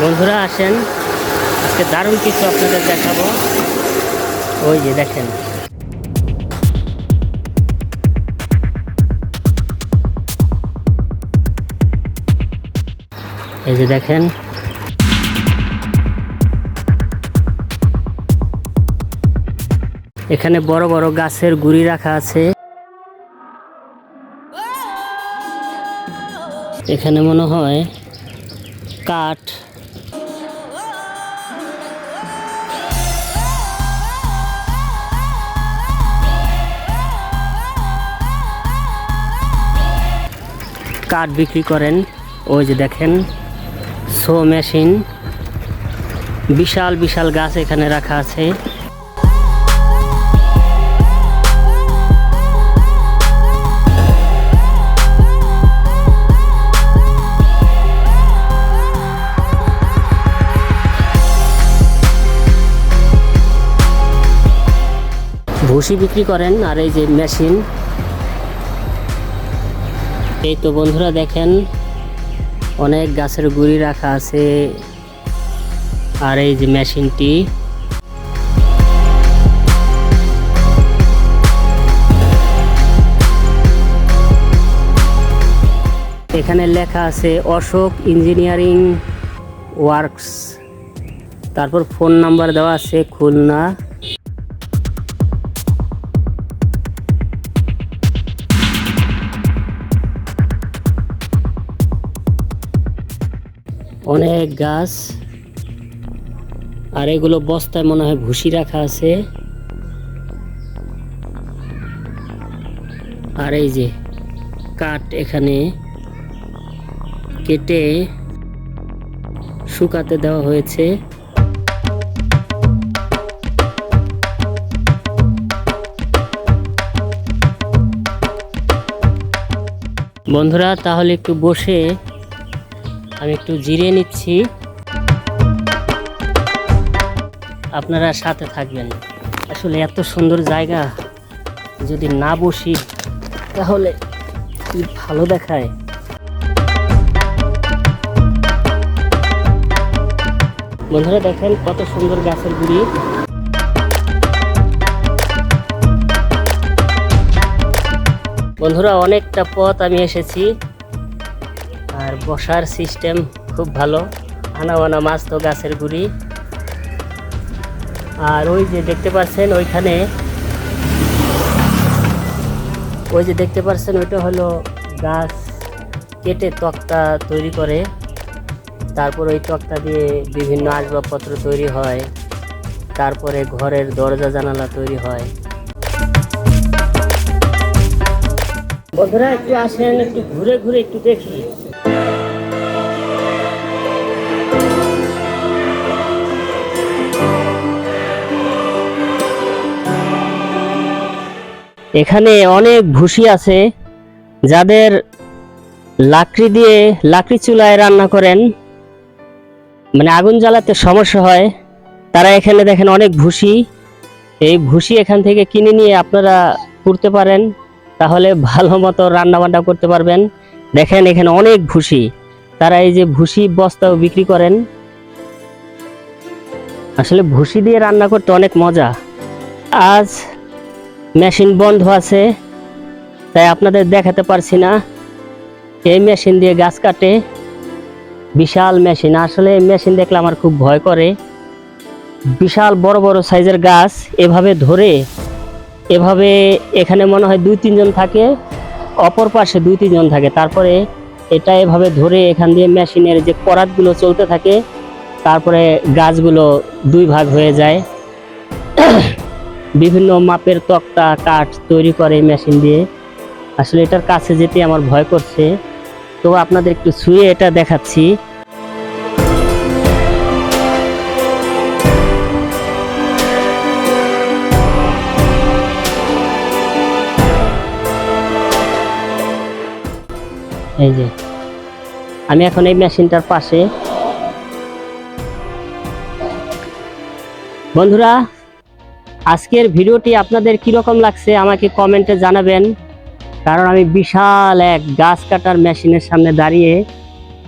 বন্ধুরা আসেন, আজকে দারুণ কিছু আপনাদের দেখাবো। ওই যে দেখেন, এই যে দেখেন, এখানে বড় বড় গাছের গুঁড়ি রাখা আছে। এখানে মনে হয় কাঠ। কাঠ বিক্রি করেন। ওই যে দেখেন সো মেশিন, বিশাল বিশাল গাছ এখানে রাখা আছে। ভুসি বিক্রি করেন। আর এই যে মেশিন, এই তো বন্ধুরা দেখেন অনেক গাছের গুঁড়ি রাখা আছে। আর এই যে মেশিনটি, এখানে লেখা আছে অশোক ইঞ্জিনিয়ারিং ওয়ার্কস। তারপর ফোন নাম্বার দেওয়া আছে খুলনা। অনেক গাছ, আর এগুলো বস্তায় মনে হয় ভুসি রাখা আছে। আর এই যে কাঠ এখানে কেটে শুকাতে দেওয়া হয়েছে। বন্ধুরা তাহলে একটু বসে আমি একটু জিরিয়ে নিচ্ছি, আপনারা সাথে থাকবেন। আসলে এত সুন্দর জায়গা, যদি না বসি তাহলে কি ভালো দেখায়। বন্ধুরা দেখেন কত সুন্দর গাছের গুঁড়ি। বন্ধুরা অনেকটা পথ আমি এসেছি, আর বসার সিস্টেম খুব ভালো। আনা মাছ তো গাছের গুঁড়ি। আর ওই যে দেখতে পাচ্ছেন ওইখানে, ওই যে দেখতে পাচ্ছেন ওইটা হলো গাছ কেটে তক্তা তৈরি করে। তারপর ওই তক্তা দিয়ে বিভিন্ন আসবাবপত্র তৈরি হয়। তারপরে ঘরের দরজা জানালা তৈরি হয়। বন্ধুরা একটু আসেন, একটু ঘুরে ঘুরে একটু দেখি। এখানে অনেক ভুসি আছে, যাদের লাকড়ি চুলায় রান্না করেন, মানে আগুন জ্বালাতে সমস্যা হয়, তারা এখানে দেখেন অনেক ভুসি। এই ভুসি এখান থেকে কিনে নিয়ে আপনারা পুড়তে পারেন, তাহলে ভালো মতো রান্না বান্না করতে পারবেন। দেখেন এখানে অনেক ভুসি, তারা এই যে ভুসি বস্তাও বিক্রি করেন। আসলে ভুসি দিয়ে রান্না করতে অনেক মজা। আজ মেশিন বন্ধ আছে, তাই আপনাদের দেখাতে পারছি না। এই মেশিন দিয়ে গাছ কাটে, বিশাল মেশিন। আসলে এই মেশিন দেখলে আমার খুব ভয় করে। বিশাল বড় বড় সাইজের গাছ এভাবে ধরে, এভাবে এখানে মনে হয় 2-3 জন থাকে, অপর পাশে 2-3 জন থাকে। তারপরে এটা এভাবে ধরে এখান দিয়ে মেশিনের যে করাতগুলো চলতে থাকে, তারপরে গাছগুলো 2 ভাগ হয়ে যায়। বিভিন্ন মাপের তক্তা কাঠ তৈরি করে মেশিন দিয়ে। আসলে এটার কাছে যেতে আমার ভয় করছে, তো আপনাদের একটু ছুঁয়ে এটা দেখাচ্ছি। এই যে আমি এখন এই মেশিনটার পাশে। বন্ধুরা আজকের ভিডিওটি আপনাদের কীরকম লাগছে আমাকে কমেন্টে জানাবেন। কারণ আমি বিশাল এক গাছ কাটার মেশিনের সামনে দাঁড়িয়ে,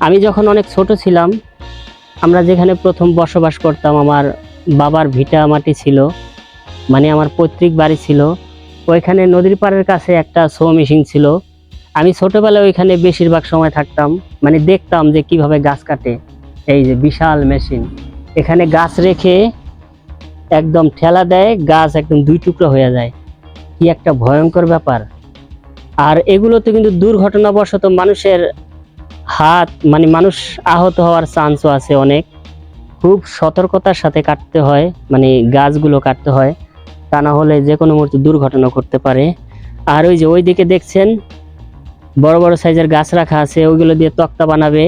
আমি যখন অনেক ছোট ছিলাম আমরা যেখানে প্রথম বসবাস করতাম, আমার বাবার ভিটা মাটি ছিল, মানে আমার পৈতৃক বাড়ি ছিল, ওইখানে নদীর পাড়ের কাছে একটা সো মেশিন ছিল। আমি ছোটবেলায় ওইখানে বেশিরভাগ সময় থাকতাম, মানে দেখতাম যে কিভাবে গাছ কাটে। এই যে বিশাল মেশিন, এখানে গাছ রেখে একদম ঠেলা দেয়, গাছ একদম দুই টুকরো হয়ে যায়। কি একটা ভয়ঙ্কর ব্যাপার। আর এগুলোতে কিন্তু দুর্ঘটনাবশত মানুষের হাত, মানে মানুষ আহত হওয়ার চান্সও আছে অনেক। খুব সতর্কতার সাথে কাটতে হয়, মানে গাছগুলো কাটতে হয়, তা না হলে যে কোনো মুহূর্তে দুর্ঘটনা করতে পারে। আর ওই যে ওইদিকে দেখছেন বড় বড় সাইজের গাছ রাখা আছে, ওইগুলো দিয়ে তক্তা বানাবে।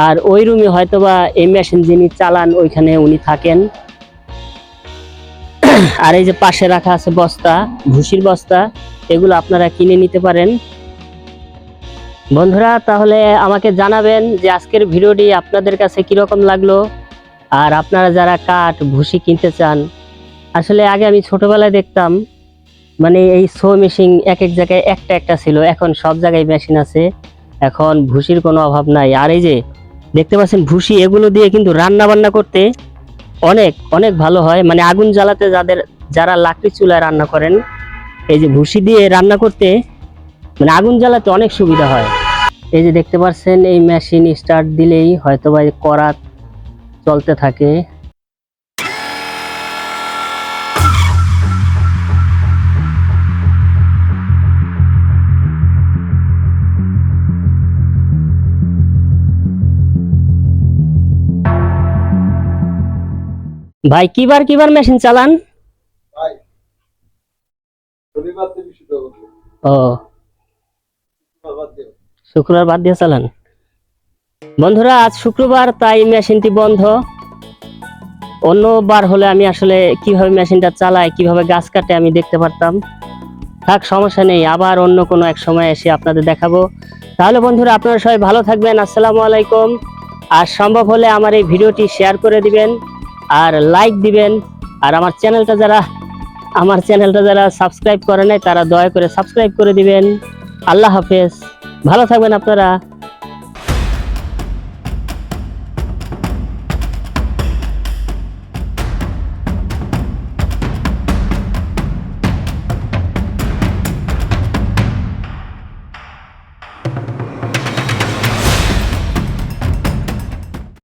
আর ওই রুমে হয়তোবা এই মেশিন যিনি চালান ওইখানে উনি থাকেন। আর এই যে পাশে রাখা আছে বস্তা, ভুসির বস্তা, এগুলো আপনারা কিনে নিতে পারেন। বন্ধুরা, তাহলে আমাকে জানাবেন যে আজকের ভিডিওটি আপনাদের কাছে কিরকম লাগলো। আর আপনারা যারা কাঠ ভুসি কিনতে চান, আসলে আগে আমি ছোটবেলায় দেখতাম, মানে এই সো মেশিন এক এক জায়গায় একটা একটা ছিল, এখন সব জায়গায় মেশিন আছে, এখন ভুসির কোনো অভাব নাই। আর এই যে দেখতে পাচ্ছেন ভুসি, এগুলো দিয়ে কিন্তু রান্না বান্না করতে অনেক অনেক ভালো হয়, মানে আগুন জ্বালাতে যারা লাকড়ি চুলায় রান্না করেন, এই যে ভুসি দিয়ে রান্না করতে মানে আগুন জ্বালাতে অনেক সুবিধা হয়। এই যে দেখতে পাচ্ছেন এই মেশিন স্টার্ট দিলেই হয়তোবা এই কড়া চলতে থাকে। ভাই কিবার কিবার মেশিন চালান? ভাই শনিবার থেকে শুরু হবে। ও, বাদ দিও। শুক্রবার বাদ দিয়ে চালান। বন্ধুরা, আজ শুক্রবার, তাই মেশিনটি বন্ধ। অন্য বার হলে আমি আসলে কিভাবে মেশিনটা চালাই, কিভাবে গাছ কাটে আমি দেখতে পারতাম। থাক, সমস্যা নেই, আবার অন্য কোনো এক সময় এসে আপনাদের দেখাবো। তাহলে বন্ধুরা, আপনারা সবাই ভালো থাকবেন। আসসালামু আলাইকুম। আর সম্ভব হলে আমার এই ভিডিওটি শেয়ার করে দিবেন আর লাইক দিবেন। আর আমার চ্যানেলটা যারা সাবস্ক্রাইব করে নাই তারা দয়া করে সাবস্ক্রাইব করে দিবেন। আল্লাহ হাফেজ, ভালো থাকবেন আপনারা।